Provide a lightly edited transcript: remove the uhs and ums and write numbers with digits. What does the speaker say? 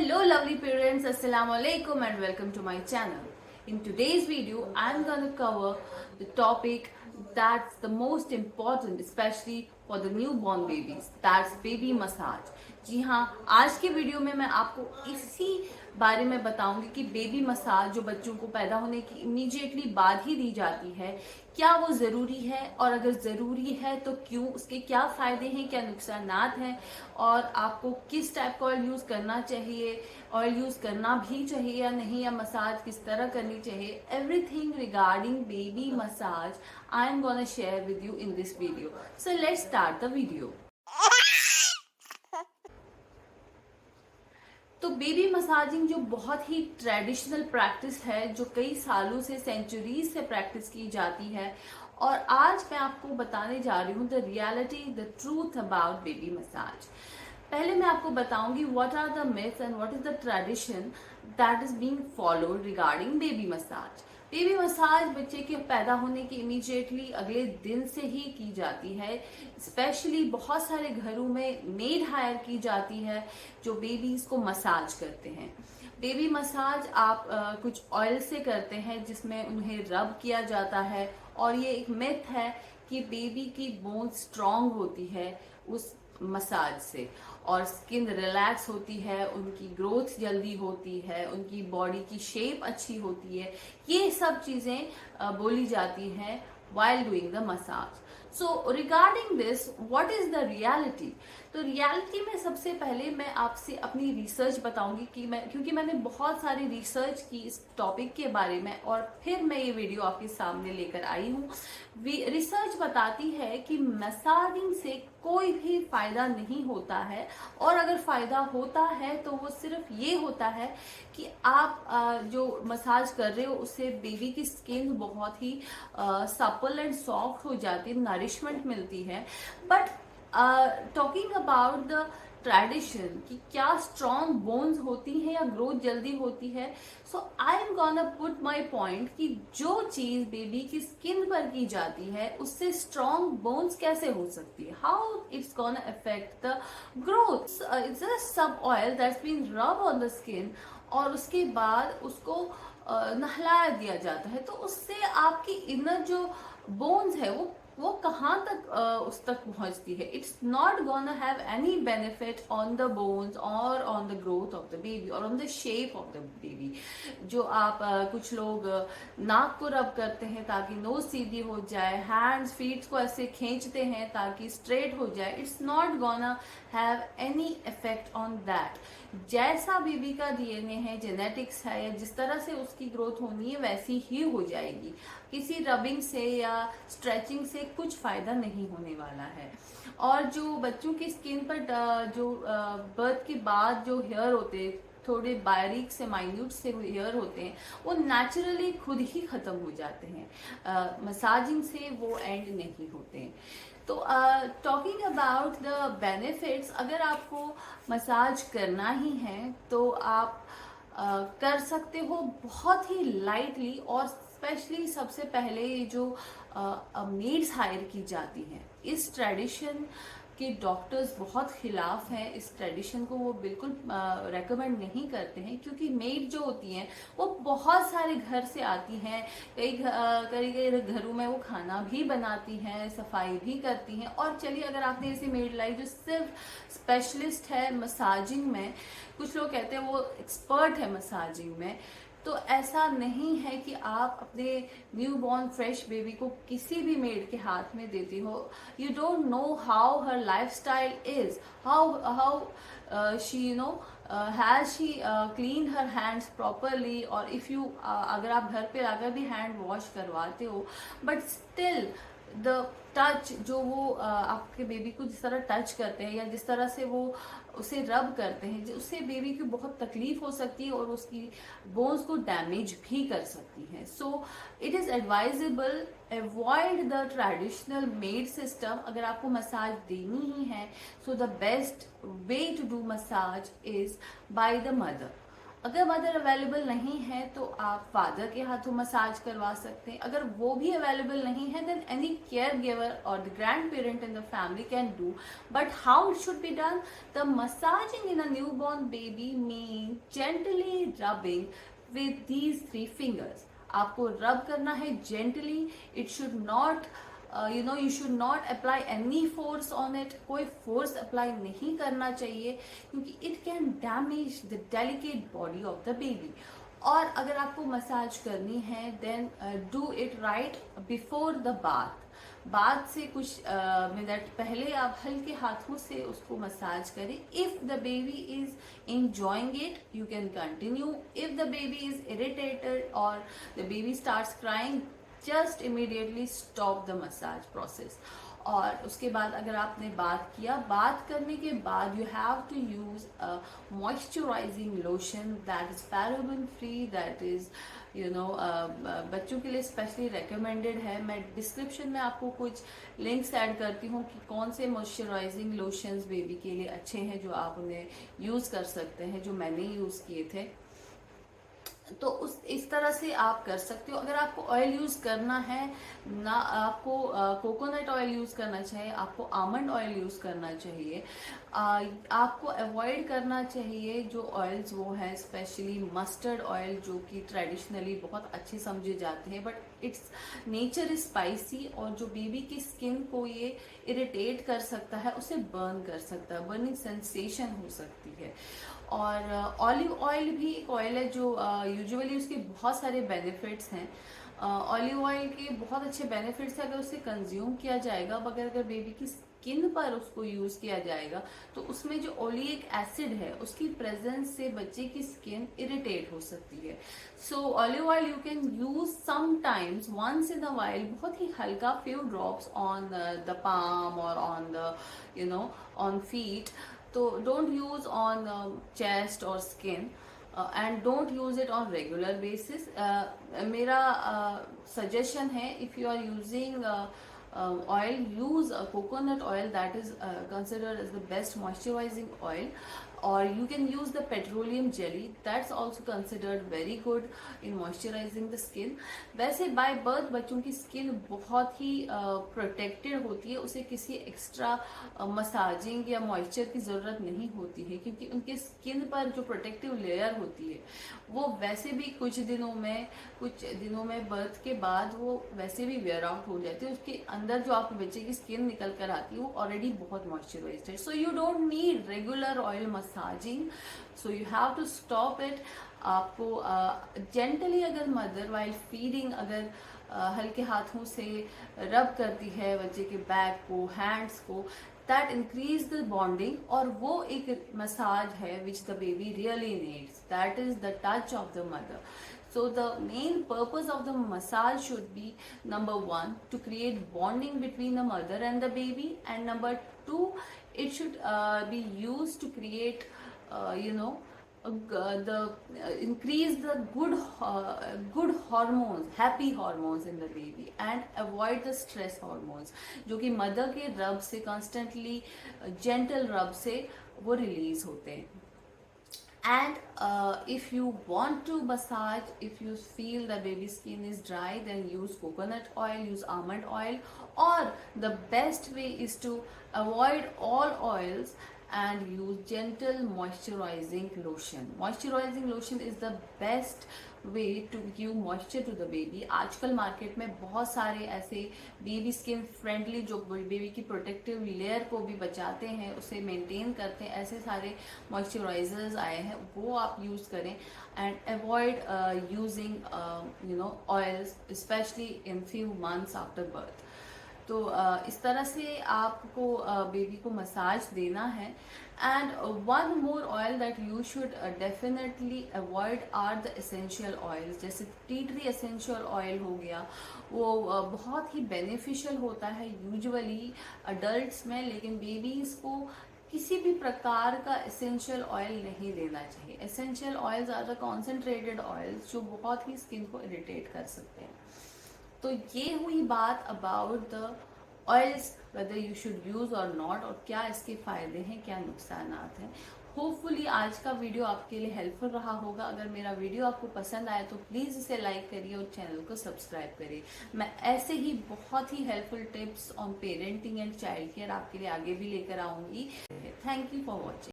Hello lovely parents, Assalamu alaikum and welcome to my channel. In today's video, I'm going to cover the topic that's the most important especially for the newborn babies, that's baby massage. जी हाँ, आज के video में मैं आपको इसी बारे में बताऊंगी कि बेबी मसाज जो बच्चों को पैदा होने की इमीडिएटली बाद ही दी जाती है, क्या वो ज़रूरी है और अगर ज़रूरी है तो क्यों, उसके क्या फ़ायदे हैं, क्या नुकसानात हैं और आपको किस टाइप का ऑयल यूज़ करना चाहिए, ऑयल यूज़ करना भी चाहिए या नहीं, या मसाज किस तरह करनी चाहिए, everything regarding baby massage I am gonna share with you in this video. So let's start the video. तो बेबी मसाजिंग जो बहुत ही ट्रेडिशनल प्रैक्टिस है, जो कई सालों से, सेंचुरीज से प्रैक्टिस की जाती है, और आज मैं आपको बताने जा रही हूँ the reality, the truth about baby massage. पहले मैं आपको बताऊंगी what are the myths and what is the tradition that is being followed regarding baby massage. Baby massage बच्चे के पैदा होने के इमीडिएटली अगले दिन से ही की जाती है. स्पेशली बहुत सारे घरों में मेड हायर की जाती है जो बेबीज को मसाज करते हैं. बेबी मसाज आप कुछ ऑयल से करते हैं जिसमें उन्हें रब किया जाता है, और ये एक मिथ है कि बेबी की बोन स्ट्रांग होती है उस मसाज से, और स्किन रिलैक्स होती है, उनकी ग्रोथ जल्दी होती है, उनकी बॉडी की शेप अच्छी होती है. ये सब चीजें बोली जाती हैं while doing the massage. So regarding this, what is the reality? तो रियलिटी में सबसे पहले मैं आपसे अपनी रिसर्च बताऊंगी कि क्योंकि मैंने बहुत सारी रिसर्च की इस टॉपिक के बारे में, और फिर मैं ये वीडियो आपके सामने लेकर आई हूँ. रिसर्च बताती है कि मसाजिंग से कोई भी फायदा नहीं होता है, और अगर फायदा होता है तो वो सिर्फ ये होता है कि आप जो मसाज कर रहे हो उससे बेबी की स्किन बहुत ही सपल एंड सॉफ्ट हो जाती है, नरिशमेंट मिलती है. But talking about the tradition कि क्या स्ट्रॉन्ग बोन्स होती हैं या ग्रोथ जल्दी होती है, so I am gonna put my point कि जो चीज बेबी की स्किन पर की जाती है उससे स्ट्रॉन्ग बोन्स कैसे हो सकती है, how it's gonna affect the growth. It's a sub oil that's been rub on the skin, और उसके बाद उसको नहलाया दिया जाता है, तो उससे आपकी इनर जो बोन्स है वो कहाँ तक उस तक पहुंचती है. It's not gonna have any benefit on the bones और on the growth of the baby और on the shape of the baby. जो आप कुछ लोग नाक को रब करते हैं ताकि नोज सीधी हो जाए, हैंड्स फीट को ऐसे खींचते हैं ताकि स्ट्रेट हो जाए, it's not gonna have any effect on that. जैसा बेबी का डीएनए है, जेनेटिक्स है, या जिस तरह से उसकी ग्रोथ होनी है वैसी ही हो जाएगी. किसी रबिंग से या स्ट्रेचिंग से कुछ फायदा नहीं होने वाला है. और जो बच्चों की स्किन पर जो बर्थ के बाद जो हेयर होते हैं, थोड़े बारीक से माइन्यूट से हेयर होते हैं, वो नेचुरली खुद ही खत्म हो जाते हैं. मसाजिंग से वो एंड नहीं होते हैं. तो टॉकिंग अबाउट द बेनिफिट्स, अगर आपको मसाज करना ही है तो आप कर सकते हो बहुत ही लाइटली. और स्पेशली सबसे पहले ये जो मेड्स हायर की जाती हैं, इस ट्रेडिशन के डॉक्टर्स बहुत खिलाफ हैं. इस ट्रेडिशन को वो बिल्कुल रेकमेंड नहीं करते हैं, क्योंकि मेड जो होती हैं वो बहुत सारे घर से आती हैं, कई घरों में वो खाना भी बनाती हैं, सफाई भी करती हैं. और चलिए, अगर आपने ऐसी मेड लाई जो सिर्फ स्पेशलिस्ट है मसाजिंग में, कुछ लोग कहते हैं वो एक्सपर्ट है मसाजिंग में, तो ऐसा नहीं है कि आप अपने न्यू बॉर्न फ्रेश बेबी को किसी भी मेड के हाथ में देती हो. You don't know how her life style is, how she has she clean her hands properly. और इफ यू अगर आप घर पे लाकर भी हैंड वॉश करवाते हो, बट स्टिल द टच जो वो आपके बेबी को जिस तरह टच करते हैं या जिस तरह से वो उसे रब करते हैं, उससे बेबी की बहुत तकलीफ हो सकती है और उसकी बोन्स को डैमेज भी कर सकती है. So it is advisable avoid the traditional maid system. अगर आपको मसाज देनी ही है, so the best way to do massage is by the mother. अगर मदर अवेलेबल नहीं है तो आप फादर के हाथों मसाज करवा सकते हैं। अगर वो भी अवेलेबल नहीं है देन एनी केयर गिवर और the grand parent in the family can do. But how it should be done? The massaging in a newborn baby mean gently rubbing with these three fingers। आपको रब करना है gently. It should not you should not apply any force on it। कोई force apply नहीं करना चाहिए क्योंकि it can damage the delicate body of the baby. और अगर आपको मसाज करनी है then do it right before the bath से कुछ मिनट पहले आप हल्के हाथों से उसको मसाज करें। If the baby is enjoying it you can continue। if the baby is irritated or the baby starts crying just immediately stop the massage process। और उसके बाद अगर आपने बात करने के बाद you have to use a moisturizing lotion that is paraben free, that is बच्चों के लिए स्पेशली रेकमेंडेड है। मैं डिस्क्रिप्शन में आपको कुछ लिंक्स ऐड करती हूँ कि कौन से मॉइस्चराइजिंग लोशंस बेबी के लिए अच्छे हैं जो आप उन्हें यूज़ कर सकते हैं, जो मैंने यूज़ किए थे। तो इस तरह से आप कर सकते हो। अगर आपको ऑयल यूज करना है ना, आपको कोकोनट ऑयल यूज करना चाहिए, आपको आमंड ऑयल यूज करना चाहिए। आपको अवॉइड करना चाहिए जो ऑयल्स वो है स्पेशली मस्टर्ड ऑयल जो कि ट्रेडिशनली बहुत अच्छे समझे जाते हैं but it's nature is spicy और जो बेबी की स्किन को ये इरिटेट कर सकता है, उसे बर्न कर सकता है, बर्निंग सेंसेशन हो सकती है। और ऑलिव ऑयल भी एक ऑयल है जो यूजुअली उसके बहुत सारे बेनिफिट्स हैं। ऑलिव ऑयल के बहुत अच्छे बेनिफिट्स हैं अगर उसे कंज्यूम किया जाएगा, मगर अगर बेबी की स्किन पर उसको यूज किया जाएगा तो उसमें जो ओलिक एसिड है उसकी प्रेजेंस से बच्चे की स्किन इरिटेट हो सकती है। So olive oil you can use sometimes once in a while, बहुत ही हल्का few drops on the palm और ऑन द ऑन फीट। तो डोंट यूज ऑन चेस्ट और skin and don't use it on regular basis. मेरा suggestion है if you are using oil, use a coconut oil that is considered as the best moisturizing oil, or you can use the petroleum jelly that's also considered very good in moisturizing the skin। वैसे by birth बच्चों की skin बहुत ही protected होती है, उसे किसी extra massaging या moisture की ज़रूरत नहीं होती है क्योंकि उनके स्किन पर जो प्रोटेक्टिव लेयर होती है वो वैसे भी कुछ दिनों में बर्थ के बाद वो वैसे भी वेयर आउट हो जाती है। उसके अंदर जो आपके बच्चे की स्किन निकल कर आती है वो ऑलरेडी बहुत मॉइस्चराइज्ड है। So you don't need regular oil massaging, so you have to stop it. आपको जेंटली अगर मदर वाइल फीडिंग अगर हल्के हाथों से रब करती है बच्चे के बैक को, हैंड्स को, that increase the bonding, और वो एक मसाज है which the baby really needs, that is the touch of the mother। So the main purpose of the massage should be number one to create bonding between the mother and the baby, and number two it should be used to create increase the good hormones, happy hormones in the baby and avoid the stress hormones जो कि mother के रब से constantly gentle रब से वो release होते हैं। And if you want to massage, if you feel the baby skin is dry, then use coconut oil, use almond oil, or the best way is to avoid all oils and use gentle moisturizing lotion। Moisturizing lotion is the best way to give moisture to the baby। आजकल market में बहुत सारे ऐसे baby skin friendly जो baby की protective layer को भी बचाते हैं, उसे मेंटेन करते हैं, ऐसे सारे मॉइस्चराइजर्स आए हैं, वो आप यूज़ करें and avoid using oils specially in few months after birth. तो इस तरह से आपको बेबी को मसाज देना है। And one more oil that you should definitely avoid are the essential oils, जैसे टी ट्री एसेंशियल ऑयल हो गया, वो बहुत ही बेनिफिशियल होता है यूजुअली अडल्ट्स में, लेकिन बेबीज को किसी भी प्रकार का एसेंशियल ऑयल नहीं देना चाहिए। Essential oils are the concentrated oils जो बहुत ही स्किन को इरिटेट कर सकते हैं। तो ये हुई बात about the oils, whether you should use और नॉट, और क्या इसके फायदे हैं क्या नुकसान हैं। होपफुली आज का वीडियो आपके लिए हेल्पफुल रहा होगा। अगर मेरा वीडियो आपको पसंद आए तो प्लीज़ इसे लाइक करिए और चैनल को सब्सक्राइब करिए। मैं ऐसे ही बहुत ही helpful tips on parenting and child care आपके लिए आगे भी लेकर आऊंगी। Thank you for watching.